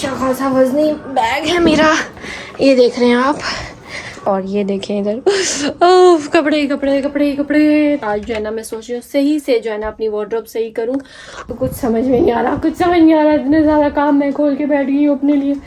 अच्छा खासा वजनी बैग है मेरा, ये देख रहे हैं आप। और ये देखें इधर ओह कपड़े कपड़े कपड़े कपड़े। आज जो है ना मैं सोच रही हूँ सही से जो है ना अपनी वार्डरोब सही करूँ, तो कुछ समझ में नहीं आ रहा, इतने ज़्यादा काम मैं खोल के बैठ गई हूँ अपने लिए।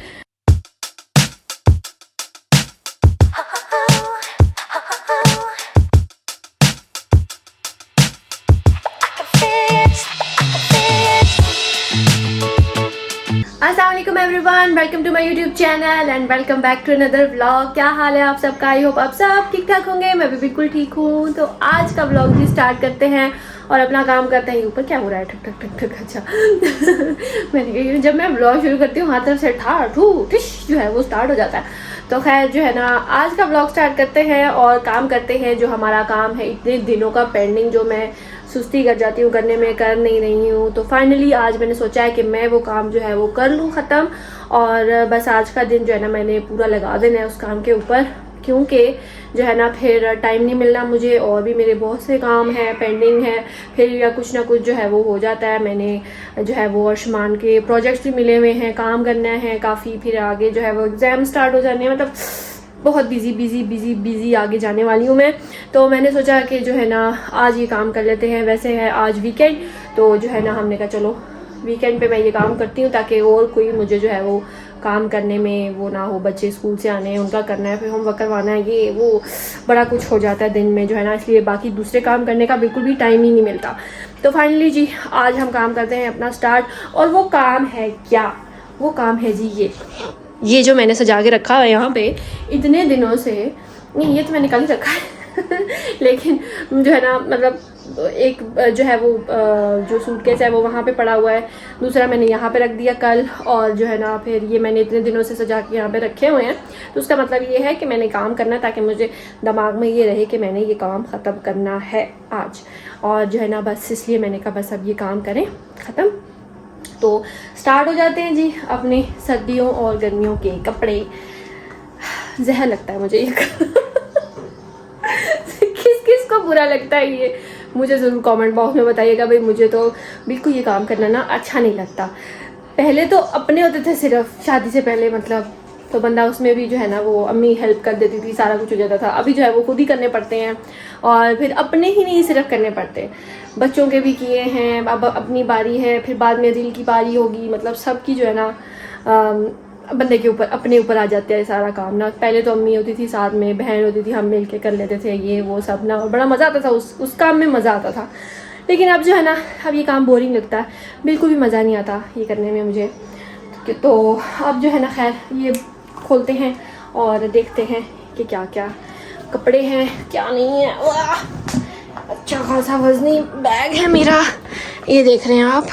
अस्सलाम वालेकुम everyone, welcome to my YouTube channel and welcome back to another vlog. क्या हाल है आप सबका? आई होप आप सब ठीक ठाक होंगे। मैं भी बिल्कुल ठीक हूँ। तो आज का व्लॉग भी स्टार्ट करते हैं और अपना काम करते हैं। ऊपर क्या हो रहा है? ठक ठक ठक ठक। अच्छा मैंने कहा जब मैं व्लॉग शुरू करती हूँ हाथ से ठा ठू ठिश जो है वो स्टार्ट हो जाता है। तो खैर जो है ना आज का व्लॉग स्टार्ट करते हैं और काम करते हैं। जो हमारा काम है इतने दिनों का पेंडिंग, जो मैं सुस्ती कर जाती हूँ करने में, कर नहीं रही हूँ, तो फाइनली आज मैंने सोचा है कि मैं वो काम जो है वो कर लूँ ख़त्म। और बस आज का दिन जो है ना मैंने पूरा लगा देना है उस काम के ऊपर, क्योंकि जो है ना फिर टाइम नहीं मिलना मुझे, और भी मेरे बहुत से काम हैं पेंडिंग है, फिर या कुछ ना कुछ जो है वो हो जाता है। मैंने जो है वो आयुष्मान के प्रोजेक्ट्स भी मिले हुए हैं, काम करना है काफ़ी, फिर आगे जो है वो एग्ज़ाम स्टार्ट हो जाने हैं, मतलब बहुत बिजी आगे जाने वाली हूँ मैं। तो मैंने सोचा कि जो है ना आज ये काम कर लेते हैं। वैसे है आज वीकेंड, तो जो है ना हमने कहा चलो वीकेंड पे मैं ये काम करती हूँ, ताकि और कोई मुझे जो है वो काम करने में वो ना हो। बच्चे स्कूल से आने हैं, उनका करना है, फिर होमवर्क करवाना है, ये वो बड़ा कुछ हो जाता है दिन में जो है ना, इसलिए बाकी दूसरे काम करने का बिल्कुल भी टाइम ही नहीं मिलता। तो फाइनली जी आज हम काम करते हैं अपना स्टार्ट। और वो काम है क्या? वो काम है जी ये जो मैंने सजा के रखा है यहाँ पे इतने दिनों से, नहीं ये तो मैंने कल ही रखा है लेकिन जो है ना मतलब एक जो है वो जो सूटकेस है वो वहाँ पे पड़ा हुआ है, दूसरा मैंने यहाँ पे रख दिया कल, और जो है ना फिर ये मैंने इतने दिनों से सजा के यहाँ पे रखे हुए हैं। तो उसका मतलब ये है कि मैंने काम करना, ताकि मुझे दिमाग में ये रहे कि मैंने ये काम ख़त्म करना है आज। और जो है ना बस इसलिए मैंने कहा बस अब ये काम करें ख़त्म। तो स्टार्ट हो जाते हैं जी अपने सर्दियों और गर्मियों के कपड़े। जहर लगता है मुझे ये किस किस को बुरा लगता है ये मुझे ज़रूर कमेंट बॉक्स में बताइएगा। भाई मुझे तो बिल्कुल ये काम करना ना अच्छा नहीं लगता। पहले तो अपने होते थे सिर्फ शादी से पहले, मतलब तो बंदा उसमें भी जो है ना वो अम्मी हेल्प कर देती थी, सारा कुछ हो जाता था। अभी जो है वो खुद ही करने पड़ते हैं, और फिर अपने ही नहीं सिर्फ करने पड़ते, बच्चों के भी किए हैं। अब अपनी बारी है, फिर बाद में दिल की बारी होगी, मतलब सबकी जो है ना बंदे के ऊपर अपने ऊपर आ जाते हैं सारा काम ना। पहले तो अम्मी होती थी, साथ में बहन होती थी, हम मिल के कर लेते थे ये वो सब ना, और बड़ा मज़ा आता था उस काम में, मज़ा आता था। लेकिन अब जो है ना अब ये काम बोरिंग लगता है, बिल्कुल भी मज़ा नहीं आता ये करने में मुझे। तो अब जो है ना खैर ये खोलते हैं और देखते हैं कि क्या क्या कपड़े हैं क्या नहीं है। वाह अच्छा खासा वजनी बैग है मेरा, ये देख रहे हैं आप।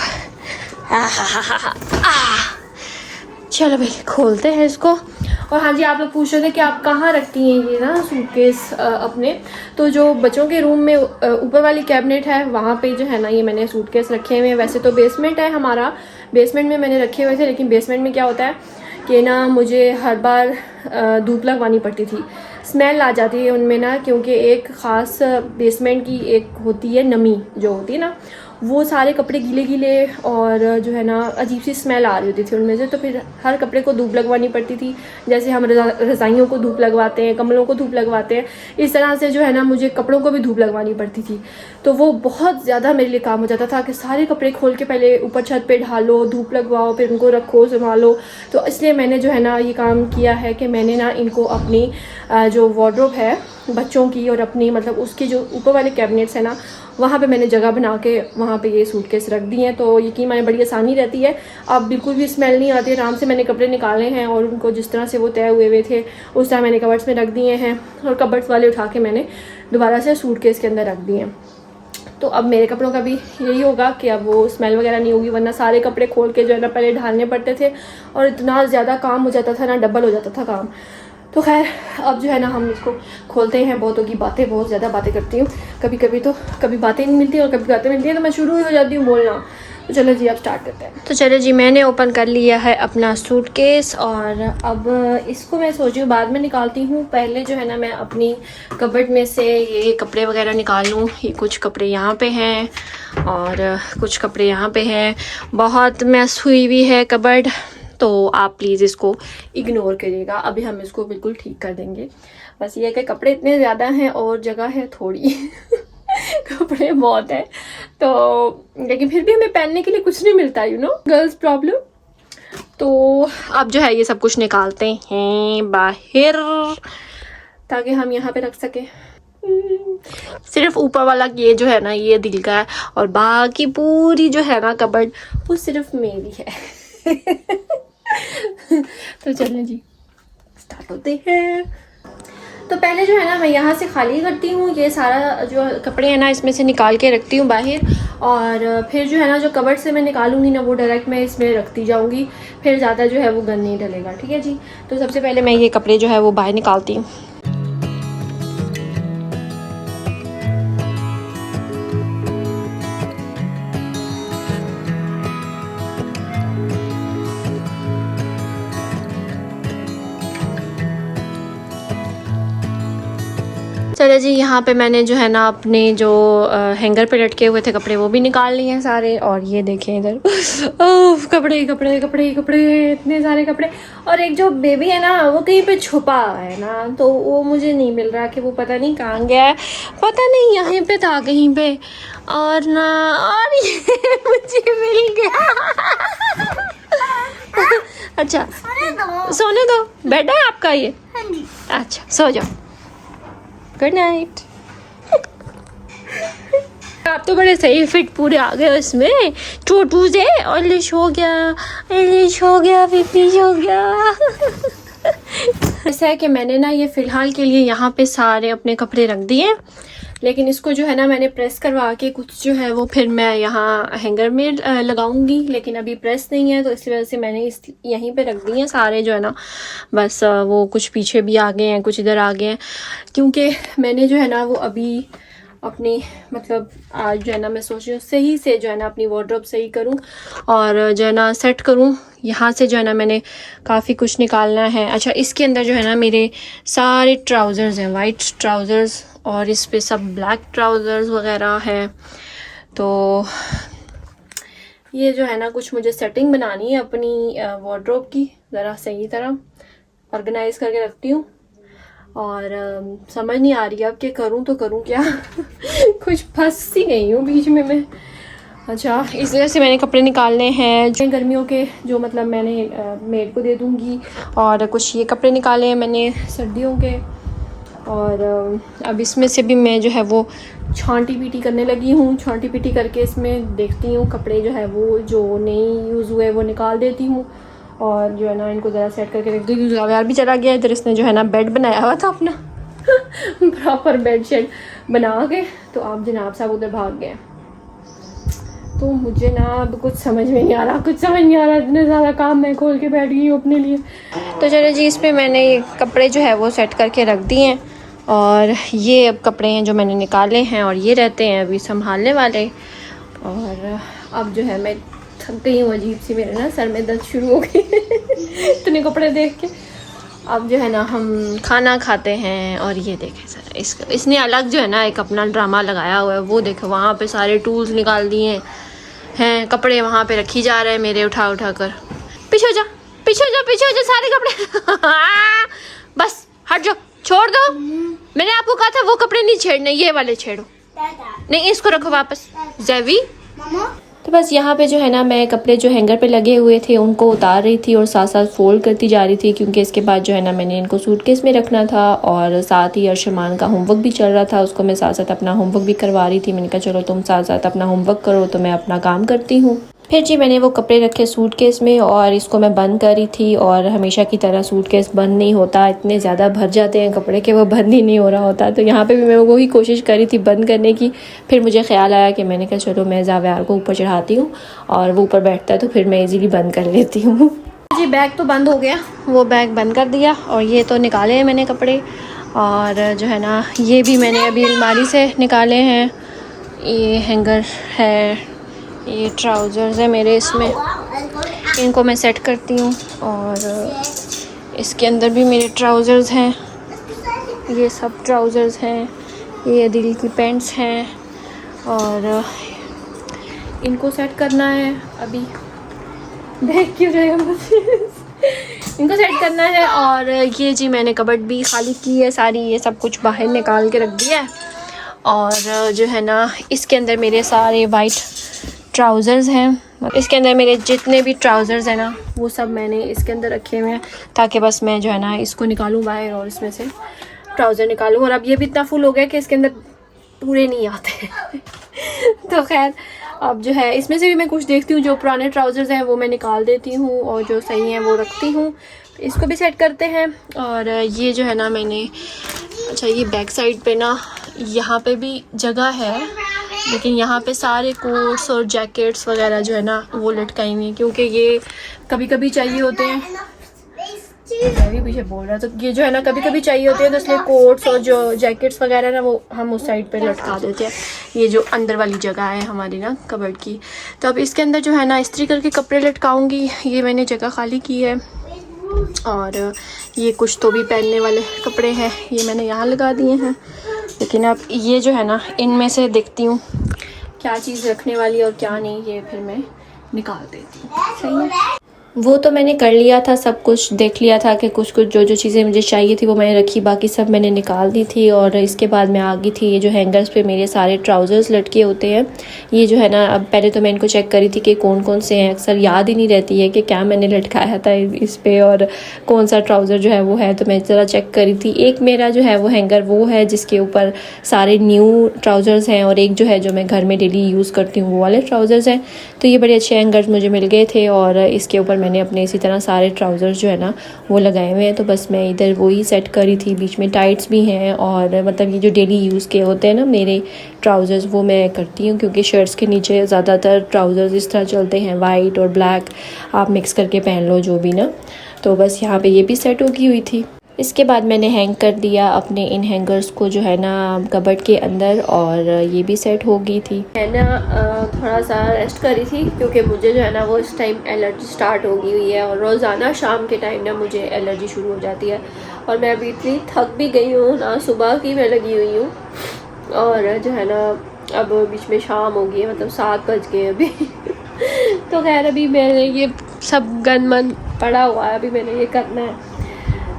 चलो भाई खोलते हैं इसको। और हाँ जी, आप लोग पूछ रहे थे कि आप कहाँ रखती हैं ये ना सूटकेस अपने। तो जो बच्चों के रूम में ऊपर वाली कैबिनेट है वहाँ पे जो है ना ये मैंने सूटकेस रखे हुए हैं। वैसे तो बेसमेंट है हमारा, बेसमेंट में मैंने रखे हुए थे, लेकिन बेसमेंट में क्या होता है कि ना मुझे हर बार धूप लगवानी पड़ती थी, स्मेल आ जाती है उनमें ना, क्योंकि एक ख़ास बेसमेंट की एक होती है नमी जो होती है ना, वो सारे कपड़े गीले गीले और जो है ना अजीब सी स्मेल आ रही होती थी उनमें से। तो फिर हर कपड़े को धूप लगवानी पड़ती थी, जैसे हम रज़ाइयों को धूप लगवाते हैं, कम्बलों को धूप लगवाते हैं, इस तरह से जो है ना मुझे कपड़ों को भी धूप लगवानी पड़ती थी। तो वो बहुत ज़्यादा मेरे लिए काम हो जाता था कि सारे कपड़े खोल के पहले ऊपर छत पे ढालो, धूप लगवाओ, फिर उनको रखो संभालो। तो इसलिए मैंने जो है ना ये काम किया है कि मैंने ना इनको अपनी जो वार्डरोब है बच्चों की और अपनी मतलब उसके जो ऊपर वाले कैबिनेट्स हैं ना, वहाँ पे मैंने जगह बना के वहाँ पे ये सूटकेस रख दी हैं। तो यकीन माने बड़ी आसानी रहती है, अब बिल्कुल भी स्मेल नहीं आती। आराम से मैंने कपड़े निकाले हैं और उनको जिस तरह से वो तय हुए थे उस तरह मैंने कबर्ड्स में रख दिए हैं, और कबर्ड्स वाले उठा के मैंने दोबारा से सूटकेस के अंदर रख दिए हैं। तो अब मेरे कपड़ों का भी यही होगा कि अब वो स्मेल वगैरह नहीं होगी, वरना सारे कपड़े खोल के जो है ना पहले ढालने पड़ते थे और इतना ज़्यादा काम हो जाता था ना, डबल हो जाता था काम। तो खैर अब जो है ना हम इसको खोलते हैं। बहुतों की बातें, बहुत ज़्यादा बातें करती हूँ कभी कभी, तो कभी बातें नहीं मिलती और कभी बातें मिलती हैं तो मैं शुरू ही हो जाती हूँ बोलना। तो चलो जी अब स्टार्ट करते हैं। तो चलो जी मैंने ओपन कर लिया है अपना सूटकेस, और अब इसको मैं सोच रही हूँ बाद में निकालती हूँ। पहले जो है ना मैं अपनी कबर्ड में से ये कपड़े वगैरह निकाल लूँ। ये कुछ कपड़े यहाँ पे हैं और कुछ कपड़े यहाँ पे हैं, बहुत मैस हुई हुई है कबर्ड। तो आप प्लीज़ इसको इग्नोर करिएगा। अभी हम इसको बिल्कुल ठीक कर देंगे। बस ये है कि कपड़े इतने ज़्यादा हैं और जगह है थोड़ी कपड़े बहुत है तो, लेकिन फिर भी हमें पहनने के लिए कुछ नहीं मिलता, यू नो, गर्ल्स प्रॉब्लम। तो अब जो है ये सब कुछ निकालते हैं बाहर ताकि हम यहाँ पे रख सकें। सिर्फ ऊपर वाला ये जो है ना ये दिल का है और बाकी पूरी जो है ना कबर्ड वो सिर्फ मेरी है। तो चलें जी स्टार्ट होते हैं। तो पहले जो है ना मैं यहाँ से खाली करती हूँ, ये सारा जो कपड़े हैं ना इसमें से निकाल के रखती हूँ बाहर, और फिर जो है ना जो कबर्ड से मैं निकालूंगी ना वो डायरेक्ट मैं इसमें रखती जाऊँगी, फिर ज़्यादा जो है वो गंद नहीं डलेगा। ठीक है जी। तो सबसे पहले मैं ये कपड़े जो है वो बाहर निकालती हूँ। चलो जी, यहाँ पे मैंने जो है ना अपने जो हैंगर पे लटके हुए थे कपड़े वो भी निकाल लिए हैं सारे। और ये देखें इधर ओह कपड़े कपड़े कपड़े कपड़े, इतने सारे कपड़े। और एक जो बेबी है ना वो कहीं पे छुपा है ना, तो वो मुझे नहीं मिल रहा कि वो पता नहीं कहाँ गया है, पता नहीं यहीं पे था कहीं पे, और ना और ये मुझे मिल गया। अच्छा सोने दो, बेड है आपका ये? अच्छा सो जाओ, गुड नाइट। आप तो बड़े सही फिट पूरे आ गए इसमें, छोटू से ऑलिश हो गया, एलिश हो गया, पिपिश हो गया। ऐसा है कि मैंने ना ये फ़िलहाल के लिए यहाँ पे सारे अपने कपड़े रख दिए, लेकिन इसको जो है ना मैंने प्रेस करवा के कुछ जो है वो फिर मैं यहाँ हैंगर में लगाऊंगी, लेकिन अभी प्रेस नहीं है तो इस वजह से मैंने इस यहीं पे रख दिए हैं सारे जो है ना। बस वो कुछ पीछे भी आ गए हैं, कुछ इधर आ गए हैं, क्योंकि मैंने जो है ना वो अभी अपनी मतलब आज जो है ना मैं सोच रही हूँ सही से जो है ना अपनी वार्डरोब सही करूँ और जो है ना सेट करूँ। यहाँ से जो है ना मैंने काफ़ी कुछ निकालना है। अच्छा, इसके अंदर जो है ना मेरे सारे ट्राउज़र्स हैं, वाइट ट्राउज़र्स, और इस पे सब ब्लैक ट्राउज़र्स वगैरह है। तो ये जो है ना कुछ मुझे सेटिंग बनानी है अपनी वार्डरोब की, ज़रा सही तरह ऑर्गेनाइज करके रखती हूँ और समझ नहीं आ रही अब कि करूँ तो करूँ क्या। कुछ फंस ही गई हूँ बीच में मैं। अच्छा, इस वजह से मैंने कपड़े निकालने हैं जो गर्मियों के, जो मतलब मैंने मेड को दे दूँगी, और कुछ ये कपड़े निकाले हैं मैंने सर्दियों के। और अब इसमें से भी मैं जो है वो छांटी पीटी करने लगी हूँ। छांटी पीटी करके इसमें देखती हूँ कपड़े जो है वो जो नहीं यूज़ हुए वो निकाल देती हूँ, और जो है ना इनको ज़रा सेट करके रख दूँगी। जावेद भी चला गया इधर, इसने जो है ना बेड बनाया हुआ था अपना प्रॉपर बेड शेड बना के, तो आप जनाब साहब उधर भाग गए। तो मुझे ना अब कुछ समझ में नहीं आ रहा, इतने ज़्यादा काम मैं खोल के बैठ गई हूँ अपने लिए। तो चलो जी, इस पर मैंने ये कपड़े जो है वो सेट करके रख दिए हैं, और ये अब कपड़े हैं जो मैंने निकाले हैं, और ये रहते हैं अभी संभालने वाले। और अब जो है मैं थक गई हूँ, अजीब सी मेरे ना सर में दर्द शुरू हो गई इतने कपड़े देख के। अब जो है ना हम खाना खाते हैं, और ये देखें सर इसने अलग जो है ना एक अपना ड्रामा लगाया हुआ है। वो देखो वहाँ पे सारे टूल्स निकाल दिए हैं, कपड़े वहाँ पे रखी जा रहे हैं मेरे उठा उठा कर। पीछे हो जा सारे कपड़े बस हट जाओ, छोड़ दो। मैंने आपको कहा था वो कपड़े नहीं छेड़ने, ये वाले छेड़ो। नहीं, इसको रखो वापस जैवी। तो बस यहाँ पे जो है ना मैं कपड़े जो हैंगर पे लगे हुए थे उनको उतार रही थी और साथ साथ फोल्ड करती जा रही थी, क्योंकि इसके बाद जो है ना मैंने इनको सूटकेस में रखना था, और साथ ही अर्शमान का होमवर्क भी चल रहा था, उसको मैं साथ साथ अपना होमवर्क भी करवा रही थी। मैंने कहा चलो तुम साथ साथ अपना होमवर्क करो तो मैं अपना काम करती हूँ। फिर जी मैंने वो कपड़े रखे सूटकेस में और इसको मैं बंद करी थी, और हमेशा की तरह सूटकेस बंद नहीं होता, इतने ज़्यादा भर जाते हैं कपड़े कि वो बंद ही नहीं हो रहा होता। तो यहाँ पे भी मैं वही कोशिश करी थी बंद करने की। फिर मुझे ख्याल आया कि मैंने कहा चलो मैं जावेद को ऊपर चढ़ाती हूँ और वो ऊपर बैठता है तो फिर मैं इजीली बंद कर लेती हूँ। जी बैग तो बंद हो गया, वो बैग बंद कर दिया, और ये तो निकाले हैं मैंने कपड़े, और जो है ना ये भी मैंने अभी अलमारी से निकाले हैं। ये हैंगर है, ये ट्राउज़र्स है मेरे, इसमें इनको मैं सेट करती हूँ, और इसके अंदर भी मेरे ट्राउज़र्स हैं, ये सब ट्राउज़र्स हैं, ये दिल की पैंट्स हैं, और इनको सेट करना है अभी। देख क्यों रहे हो मुझे? इनको सेट करना है। और ये जी मैंने कबर्ड भी खाली की है सारी, ये सब कुछ बाहर निकाल के रख दिया है। और जो है ना इसके अंदर मेरे सारे वाइट ट्राउज़र्स हैं, इसके अंदर मेरे जितने भी ट्राउज़र्स हैं ना वो सब मैंने इसके अंदर रखे हुए हैं, ताकि बस मैं जो है ना इसको निकालूं बाहर और इसमें से ट्राउज़र निकालूं। और अब ये भी इतना फुल हो गया कि इसके अंदर पूरे नहीं आते तो खैर अब जो है इसमें से भी मैं कुछ देखती हूँ, जो पुराने ट्राउज़र्स हैं वो मैं निकाल देती हूँ और जो सही हैं वो रखती हूँ। इसको भी सेट करते हैं। और ये जो है ना मैंने, अच्छा ये बैक साइड पे ना यहाँ पे भी जगह है, लेकिन यहाँ पे सारे कोट्स और जैकेट्स वगैरह जो है ना वो लटकाई हुई हैं, क्योंकि ये कभी कभी चाहिए होते हैं। मैं भी पीछे बोल रहा है, तो ये जो है ना कभी कभी चाहिए होते हैं, तो इसलिए कोट्स और जो जैकेट्स वगैरह ना वो हम उस साइड पे लटका देते हैं। ये जो अंदर वाली जगह है हमारी ना कबर्ड की, तो अब इसके अंदर जो है ना इस्त्री करके कपड़े लटकाऊंगी। ये मैंने जगह खाली की है। और ये कुछ तो भी पहनने वाले कपड़े हैं, ये मैंने यहाँ लगा दिए हैं। लेकिन अब ये जो है ना इनमें से देखती हूँ क्या चीज़ रखने वाली और क्या नहीं, ये फिर मैं निकाल देती हूँ। सही है, वो तो मैंने कर लिया था, सब कुछ देख लिया था कि कुछ कुछ जो जो चीज़ें मुझे चाहिए थी वो मैंने रखी, बाकी सब मैंने निकाल दी थी। और इसके बाद मैं आ गई थी, ये जो हैंगर्स पे मेरे सारे ट्राउज़र्स लटके होते हैं, ये जो है ना अब पहले तो मैं इनको चेक करी थी कि कौन कौन से हैं, अक्सर याद ही नहीं रहती है कि क्या मैंने लटकाया था इस पर और कौन सा ट्राउज़र जो है वो है, तो मैं ज़रा चेक करी थी। एक मेरा जो है वो हैंगर वो है जिसके ऊपर सारे न्यू ट्राउज़र्स हैं, और एक जो है जो मैं घर में डेली यूज़ करती हूँ वो वाले ट्राउज़र्स हैं। तो ये बड़े अच्छे हैंगर्स मुझे मिल गए थे और इसके ऊपर मैंने अपने इसी तरह सारे ट्राउज़र्स जो है ना वो लगाए हुए हैं। तो बस मैं इधर वही सेट करी थी, बीच में टाइट्स भी हैं, और मतलब ये जो डेली यूज़ के होते हैं ना मेरे ट्राउज़र्स वो मैं करती हूँ, क्योंकि शर्ट्स के नीचे ज़्यादातर ट्राउज़र्स इस तरह चलते हैं, वाइट और ब्लैक आप मिक्स करके पहन लो जो भी ना। तो बस यहाँ पर ये भी सेट होगी हुई थी। इसके बाद मैंने हैंग कर दिया अपने इन हैंगर्स को जो है ना कबर्ड के अंदर, और ये भी सेट हो गई थी। मैं ना थोड़ा सा रेस्ट करी थी, क्योंकि मुझे जो है ना वो इस टाइम एलर्जी स्टार्ट हो गई हुई है, और रोज़ाना शाम के टाइम ना मुझे एलर्जी शुरू हो जाती है। और मैं अभी इतनी थक भी गई हूँ ना, सुबह की मैं लगी हुई हूँ, और जो है ना अब बीच में शाम हो गई है, मतलब 7 बज गए अभी तो खैर अभी मैंने ये सब गन मन पड़ा हुआ है, अभी मैंने ये करना है।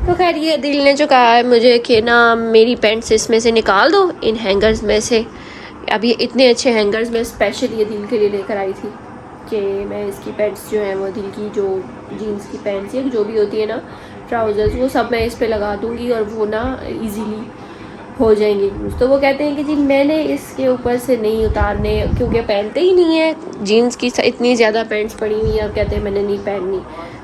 तो खैर ये दिल ने जो कहा है मुझे कि ना मेरी पैंट्स इसमें से निकाल दो, इन हैंगर्स में से। अब ये इतने अच्छे हैंगर्स मैं स्पेशल ये दिल के लिए लेकर आई थी कि मैं इसकी पैंट्स जो हैं वो दिल की जो जीन्स की पैंट्स या जो भी होती है ना ट्राउज़र्स, वो सब मैं इस पर लगा दूँगी और वो ना इजीली हो जाएंगे यूज़। तो वो कहते हैं कि जी मैंने इसके ऊपर से नहीं उतारने, क्योंकि पहनते ही नहीं है, जीन्स की इतनी ज़्यादा पैंट्स पड़ी हुई हैं और कहते हैं मैंने नहीं पहननी।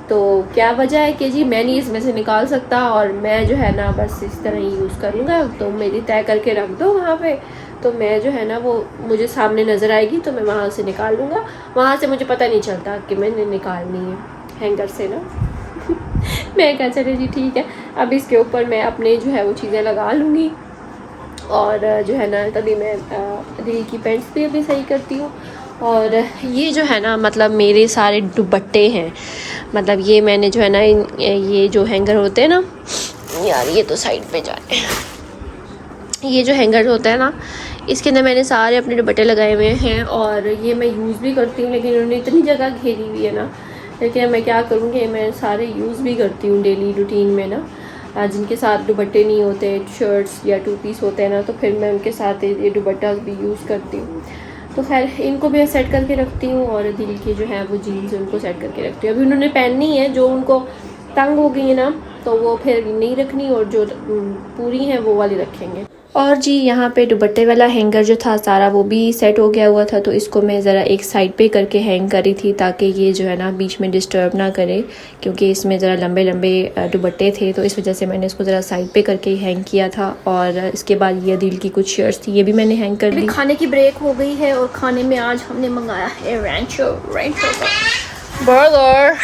तो क्या वजह है कि जी मैं नहीं इसमें से निकाल सकता, और मैं जो है ना बस इस तरह ही यूज़ करूँगा। तो मेरी तय करके रख दो वहाँ पे, तो मैं जो है ना वो मुझे सामने नज़र आएगी तो मैं वहाँ से निकाल लूँगा, वहाँ से मुझे पता नहीं चलता कि मैंने निकालनी है हैंगर से ना मैं कहा चले जी ठीक है, अब इसके ऊपर मैं अपने जो है वो चीज़ें लगा लूँगी, और जो है ना तभी मैं दिल की पैंट्स भी अभी सही करती हूँ। और ये जो है ना मतलब मेरे सारे दुपट्टे हैं, मतलब ये मैंने जो है ना ये जो हैंगर होते हैं ना यार, ये तो साइड पे जाए, ये जो हैंगर होता है ना इसके अंदर मैंने सारे अपने दुपट्टे लगाए हुए हैं, और ये मैं यूज़ भी करती हूँ, लेकिन उन्होंने इतनी जगह घेरी हुई है ना, लेकिन मैं क्या करूँगी, मैं सारे यूज़ भी करती हूँ डेली रूटीन में ना। जिनके साथ दुपट्टे नहीं होते, शर्ट्स या 2 पीस होते हैं ना, तो फिर मैं उनके साथ ये दुपट्टा भी यूज़ करती हूँ। तो खैर इनको भी सेट करके रखती हूँ, और दिल की जो है वो जीन्स उनको सेट करके रखती हूँ। अभी उन्होंने पहननी है, जो उनको तंग हो गई है ना तो वो फिर नहीं रखनी, और जो पूरी हैं वो वाली रखेंगे। और जी यहाँ पे दुपट्टे वाला हैंगर जो था सारा वो भी सेट हो गया हुआ था, तो इसको मैं ज़रा एक साइड पे करके हैंग करी थी, ताकि ये जो है ना बीच में डिस्टर्ब ना करे, क्योंकि इसमें ज़रा लंबे लंबे दुपट्टे थे, तो इस वजह से मैंने इसको ज़रा साइड पे करके हैंग किया था। और इसके बाद ये दिल की कुछ शर्ट्स थी, ये भी मैंने हैंग कर दी। खाने की ब्रेक हो गई है, और खाने में आज हमने मंगाया है रैंचो बर्गर।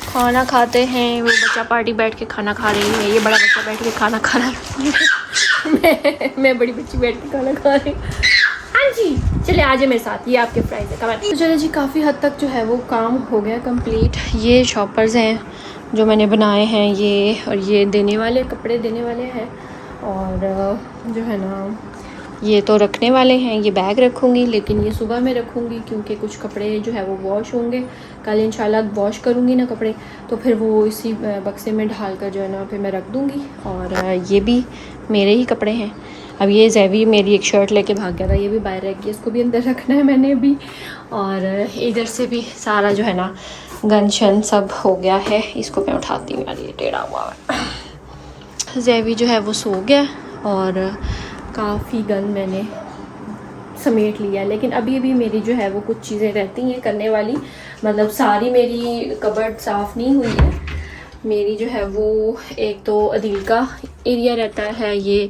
खाना खाते हैं, वो बच्चा पार्टी बैठ के खाना खा रही है, ये बड़ा बच्चा बैठ के खाना खा रहा है मैं बड़ी बच्ची बैठ के खाना खा रही हूँ। हाँ जी चले आ जाए मेरे साथ, ये आपके प्राइस है कमेंट। तो चले जी काफ़ी हद तक जो है वो काम हो गया कंप्लीट। ये शॉपर्स हैं जो मैंने बनाए हैं ये, और ये देने वाले कपड़े देने वाले हैं, और जो है ना ये तो रखने वाले हैं, ये बैग रखूँगी, लेकिन ये सुबह में रखूँगी क्योंकि कुछ कपड़े जो है वो वॉश होंगे कल इंशाल्लाह। वॉश करूँगी ना कपड़े तो फिर वो इसी बक्से में ढाल कर जो है ना फिर मैं रख दूँगी। और ये भी मेरे ही कपड़े हैं। अब ये जैवी मेरी एक शर्ट लेके भाग गया था, ये भी बाहर रह गई, इसको भी अंदर रखना है मैंने अभी। और इधर से भी सारा जो है ना गन शन सब हो गया है, इसको मैं उठाती हूँ यार, ये टेढ़ा हुआ है। जैवी जो है वो सो गया और काफ़ी गन मैंने समेट लिया, लेकिन अभी भी मेरी जो है वो कुछ चीज़ें रहती हैं करने वाली, मतलब सारी मेरी कबर्ड साफ़ नहीं हुई है। मेरी जो है वो एक तो अदील का एरिया रहता है, ये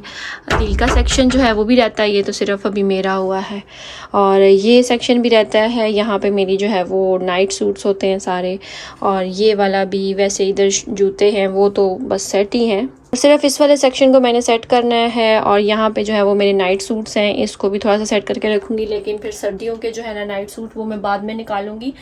अदील का सेक्शन जो है वो भी रहता है, ये तो सिर्फ अभी मेरा हुआ है। और ये सेक्शन भी रहता है, यहाँ पे मेरी जो है वो नाइट सूट्स होते हैं सारे। और ये वाला भी, वैसे इधर जूते हैं वो तो बस सेट ही हैं, सिर्फ इस वाले सेक्शन को मैंने सेट करना है। और यहाँ पे जो है वो मेरे नाइट सूट्स हैं, इसको भी थोड़ा सा सेट करके रखूँगी। लेकिन फिर सर्दियों के जो है ना नाइट सूट वो मैं बाद में निकालूँगी,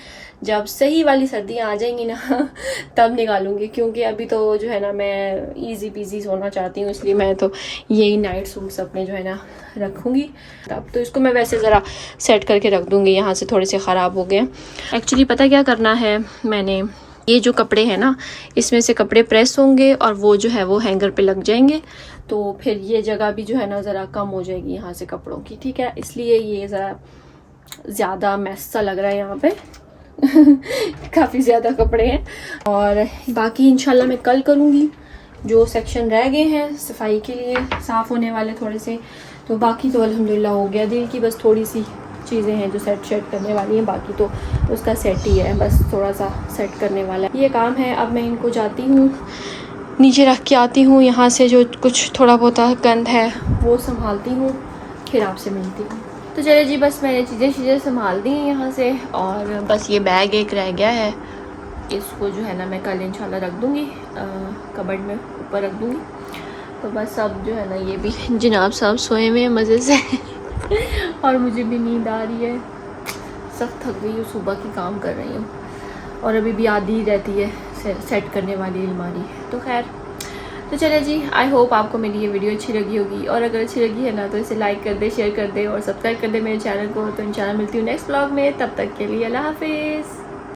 जब सही वाली सर्दियाँ आ जाएंगी ना तब निकालूँगी, क्योंकि अभी तो जो है ना मैं इजी पीजी सोना चाहती हूँ, इसलिए मैं तो यही नाइट सूट्स अपने जो है ना रखूँगी। तब तो इसको मैं वैसे ज़रा सेट करके रख दूँगी, यहाँ से थोड़े से ख़राब हो गए। एक्चुअली पता क्या करना है, मैंने ये जो कपड़े हैं ना इसमें से कपड़े प्रेस होंगे और वो जो है वो हैंगर पे लग जाएंगे, तो फिर ये जगह भी जो है ना ज़रा कम हो जाएगी यहाँ से कपड़ों की, ठीक है। इसलिए ये ज़रा ज़्यादा मैस सा लग रहा है यहाँ पे काफ़ी ज़्यादा कपड़े हैं। और बाकी इंशाल्लाह मैं कल करूँगी, जो सेक्शन रह गए हैं सफाई के लिए साफ़ होने वाले थोड़े से, तो बाकी तो अल्हम्दुलिल्लाह हो गया। दिल की बस थोड़ी सी चीज़ें हैं जो सेट करने वाली हैं, बाकी तो उसका सेट ही है, बस थोड़ा सा सेट करने वाला है ये काम है। अब मैं इनको जाती हूँ नीचे रख के आती हूँ, यहाँ से जो कुछ थोड़ा बहुत गंद है वो संभालती हूँ, फिर आपसे मिलती हूँ। तो चलिए जी, बस मैंने चीज़ें संभाल दी हैं यहाँ से, और बस ये बैग एक रह गया है, इसको जो है ना मैं कल इंशाल्लाह रख दूँगी, कबर्ड में ऊपर रख दूँगी। तो बस अब जो है ना ये भी जनाब साहब सोए हुए हैं मज़े से और मुझे भी नींद आ रही है, सब थक गई हूँ, सुबह की काम कर रही हूँ और अभी भी आधी रहती है सेट करने वाली अलमारी। तो खैर, तो चले जी, आई होप आपको मेरी ये वीडियो अच्छी लगी होगी, और अगर अच्छी लगी है ना तो इसे लाइक कर दे, शेयर कर दे और सब्सक्राइब कर दे मेरे चैनल को। तो इंशाल्लाह मिलती हूँ नेक्स्ट व्लॉग में, तब तक के लिए अल्लाह हाफिज़।